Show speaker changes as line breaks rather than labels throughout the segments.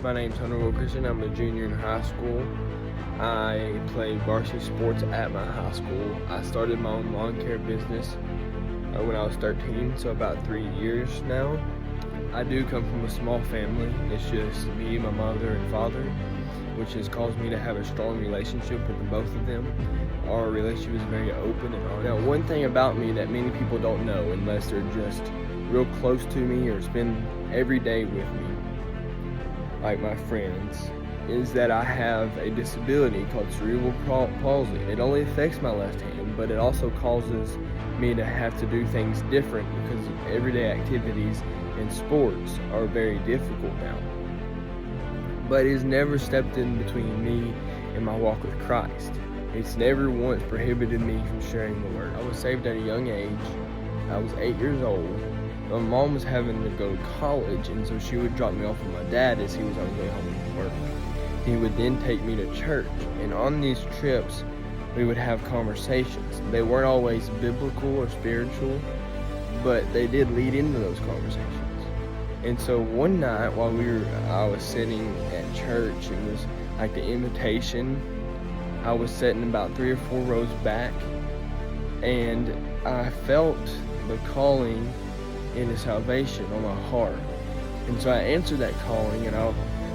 My name's Hunter Wilkerson. I'm a junior in high school. I play varsity sports at my high school. I started my own lawn care business when I was 13, so about 3 years now. I do come from a small family. It's just me, my mother, and father, which has caused me to have a strong relationship with the both of them. Our relationship is very open and honest. Now, one thing about me that many people don't know unless they're just real close to me or spend every day with me, like my friends, is that I have a disability called cerebral palsy. It only affects my left hand, but it also causes me to have to do things different because everyday activities and sports are very difficult now. But it's never stepped in between me and my walk with Christ. It's never once prohibited me from sharing the word. I was saved at a young age. I was 8 years old. My mom was having to go to college, and so she would drop me off with my dad as he was on his way home from work. He would then take me to church, and on these trips, we would have conversations. They weren't always biblical or spiritual, but they did lead into those conversations. And so one night while I was sitting at church, it was like the invitation. I was sitting about 3 or 4 rows back, and I felt the calling into salvation on my heart. And so I answered that calling, and I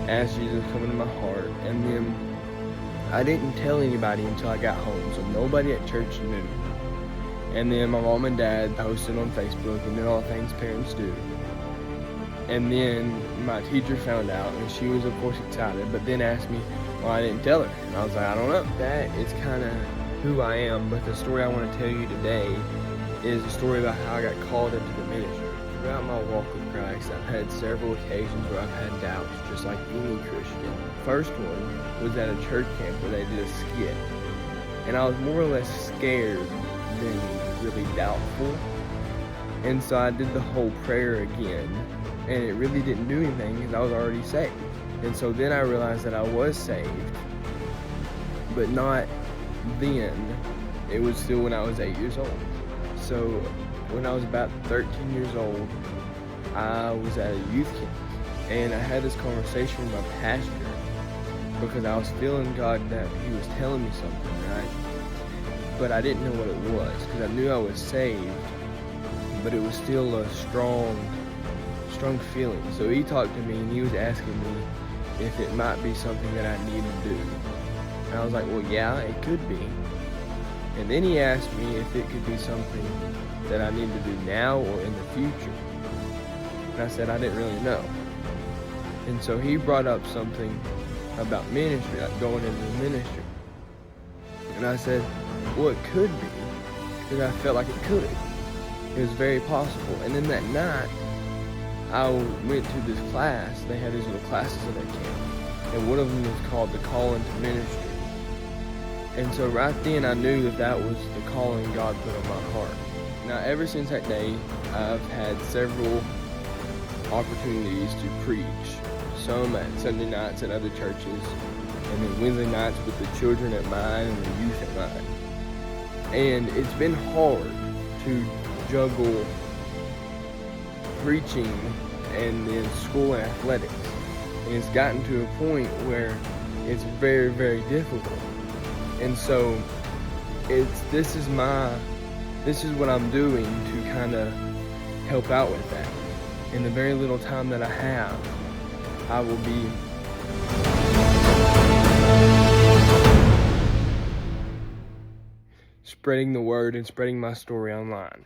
asked Jesus to come into my heart. And then I didn't tell anybody until I got home, so nobody at church knew. And then my mom and dad posted on Facebook and did all the things parents do. And then my teacher found out, and she was of course excited, but then asked me why I didn't tell her. And I was like, I don't know. That is kind of who I am, but the story I want to tell you today is a story about how I got called into the ministry. Throughout my walk with Christ, I've had several occasions where I've had doubts, just like any Christian. First one was at a church camp where they did a skit, and I was more or less scared than really doubtful. And so I did the whole prayer again, and it really didn't do anything because I was already saved. And so then I realized that I was saved, but not then. It was still when I was 8 years old. So when I was about 13 years old, I was at a youth camp, and I had this conversation with my pastor because I was feeling God that he was telling me something, right? But I didn't know what it was because I knew I was saved, but it was still a strong feeling. So he talked to me, and he was asking me if it might be something that I need to do. And I was like, well, yeah, it could be. And then he asked me if it could be something that I need to do now or in the future. And I said I didn't really know. And so he brought up something about ministry, like going into the ministry. And I said, well, it could be, because I felt like it could. It was very possible. And then that night, I went to this class. They had these little classes in their camp, and one of them was called the Call into Ministry. And so right then I knew that that was the calling God put on my heart. Now ever since that day, I've had several opportunities to preach. Some at Sunday nights at other churches, and then Wednesday nights with the children at mine and the youth at mine. And it's been hard to juggle preaching and then school and athletics. And it's gotten to a point where it's very, very difficult. And so this is what I'm doing to kind of help out with that. In the very little time that I have, I will be spreading the word and spreading my story online.